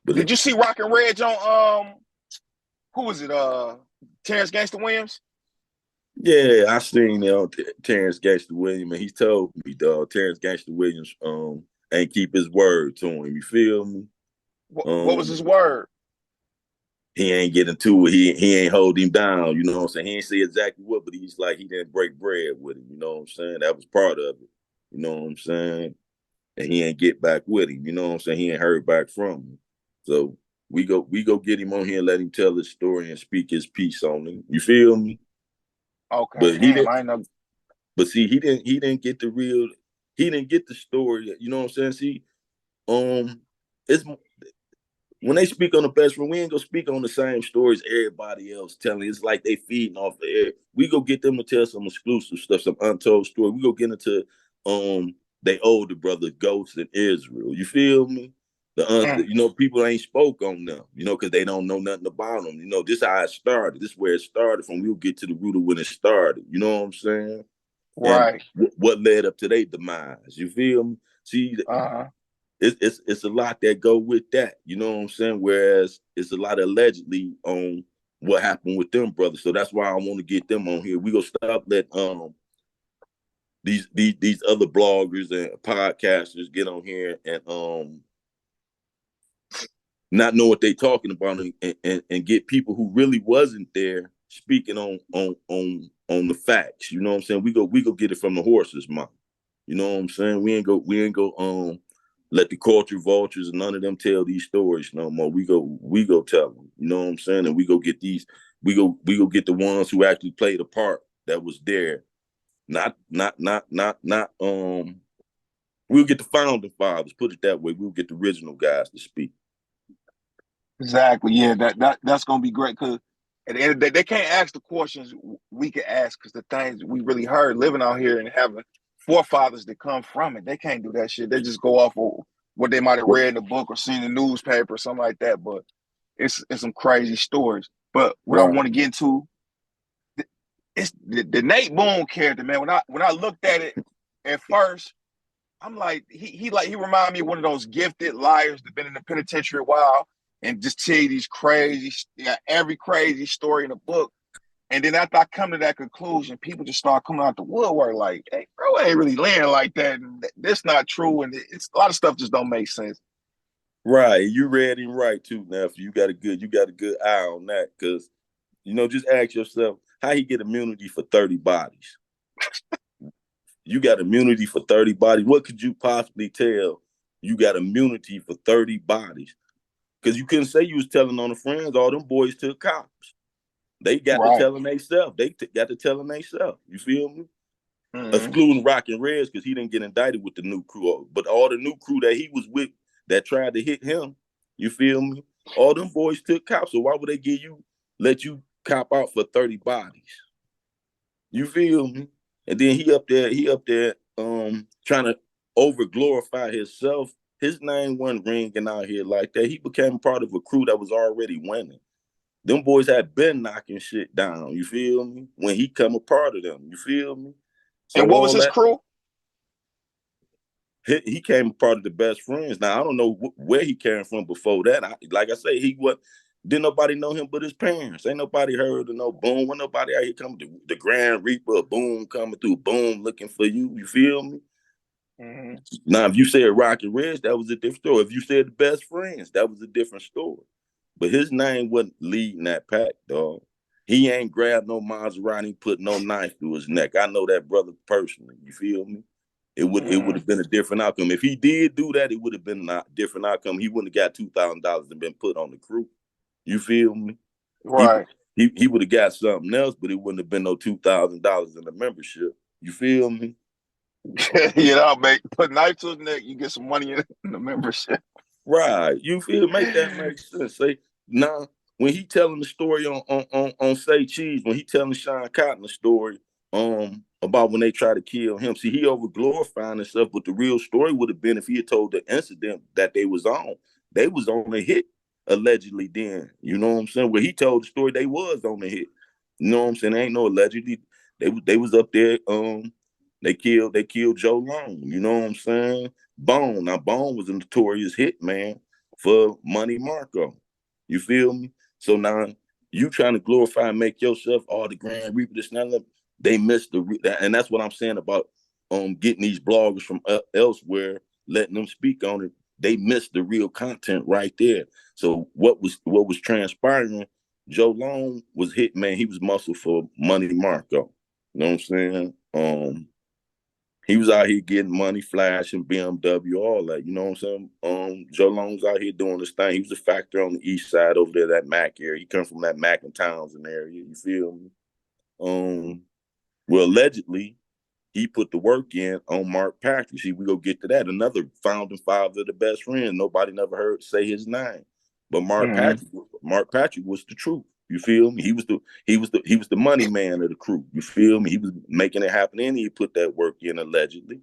But Did you see Rocking Reg on who was it? Terrance Gangsta Williams? yeah, I seen Terrance Gangsta Williams, and he told me, dog, Terrance Gangsta Williams ain't keep his word to him. You feel me? What was his word? He ain't getting to it. He ain't hold him down. You know what I'm saying? He ain't say exactly what, but he's like he didn't break bread with him. You know what I'm saying? That was part of it. You know what I'm saying? And he ain't get back with him. You know what I'm saying? He ain't heard back from him. So we go get him on here and let him tell his story and speak his piece on him. You feel me? Okay, But he damn, didn't. I know. But see, he didn't get the real. He didn't get the story. You know what I'm saying? See, it's when they speak on the best friend, we ain't gonna speak on the same stories everybody else telling. It's like they feeding off the air. We go get them to tell some exclusive stuff, some untold story. We go get into they older brother Ghost in Israel. You feel me? You know, people ain't spoke on them, you know, because they don't know nothing about them. You know, this how it started. This is where it started from. We'll get to the root of when it started. You know what I'm saying? And Right. what led up to their demise. You feel me? See, it's a lot that go with that. You know what I'm saying? Whereas it's a lot allegedly on what happened with them brothers. So that's why I want to get them on here. We gonna stop let these other bloggers and podcasters get on here and not know what they talking about and get people who really wasn't there speaking on the facts. You know what I'm saying? We go get it from the horse's mouth. You know what I'm saying? We ain't go let the culture vultures and none of them tell these stories no more. We go tell them. You know what I'm saying? And we go get these. We go get the ones who actually played a part that was there. Not. We'll get the founding fathers. Put it that way. We'll get the original guys to speak. Exactly. Yeah, that's gonna be great because at the end of the day, they can't ask the questions we can ask because the things we really heard living out here and having forefathers that come from it, they can't do that shit. They just go off of what they might have read in the book or seen in the newspaper or something like that. But it's some crazy stories. But what I Right. want to get into, it's the Nate Boone character, man. When I looked at it at first, I'm like, he reminded me of one of those gifted liars that been in the penitentiary a while and just tell you these crazy, every crazy story in the book. And then after I come to that conclusion, people just start coming out the woodwork like, hey, bro, I ain't really laying like that. And that's not true. And it's a lot of stuff just don't make sense. Right. You read him right too, now. You got a good eye on that. Cause, you know, just ask yourself how he get immunity for 30 bodies. You got immunity for 30 bodies. What could you possibly tell you got immunity for 30 bodies? Because you couldn't say you was telling on the friends. All them boys took cops. They got to Right. telling themselves. They got to telling themselves. You feel me? Mm-hmm. Excluding Rocking Reg because he didn't get indicted with the new crew. But all the new crew that he was with that tried to hit him, you feel me? All them boys took cops. So why would they let you cop out for 30 bodies? You feel me? And then he up there trying to over glorify himself. His name wasn't ringing out here like that. He became part of a crew that was already winning. Them boys had been knocking shit down. You feel me? When he come a part of them. You feel me? So And what was all his that crew? he came a part of the best friends. Now I don't know where he came from before that. Like I say, he was didn't nobody know him but his parents. Ain't nobody heard of no Boone. When nobody out here coming to the Grand Reaper of Boone coming through Boone looking for you. You feel me? Mm-hmm. Now if you said Rocking Reg, that was a different story. If you said the best friends, that was a different story. But his name wasn't leading that pack, dog. He ain't grabbed no Maserati, put no knife through his neck. I know that brother personally. You feel me? It would have been a different outcome. If he did do that, it would have been a different outcome. He wouldn't have got $2,000 and been put on the crew. You feel me? He Right. he would have got something else, but it wouldn't have been no $2,000 in the membership. You feel me? You know, put knife to his neck, you get some money in the membership. Right. You feel make that make sense. Say now when he telling the story on Say Cheese, when he telling Sean Cotton the story about when they try to kill him. See, he over glorifying himself, but the real story would have been if he had told the incident that they was on. They was on a hit allegedly then. You know what I'm saying? Where he told the story they was on the hit. You know what I'm saying? There ain't no allegedly. They was up there. They killed Joe Long. You know what I'm saying? Bone. Now Bone was a notorious hit man for Money Marco. You feel me? So now you trying to glorify and make yourself all the Grand Reaper, this and that. They missed and that's what I'm saying about getting these bloggers from elsewhere, letting them speak on it. They missed the real content right there. So what was transpiring? Joe Long was hit, man. He was muscle for Money Marco. You know what I'm saying? He was out here getting money, flashing BMW, all that. You know what I'm saying? Joe Long's out here doing this thing. He was a factor on the east side over there, that Mac area. He come from that Mac and Townsend area. You feel me? Well, allegedly, he put the work in on Mark Patrick. See, we go get to that. Another founding father of the best friend. Nobody never heard say his name, but Mark Patrick was the truth. You feel me? He was the money man of the crew. You feel me? He was making it happen, and he put that work in allegedly.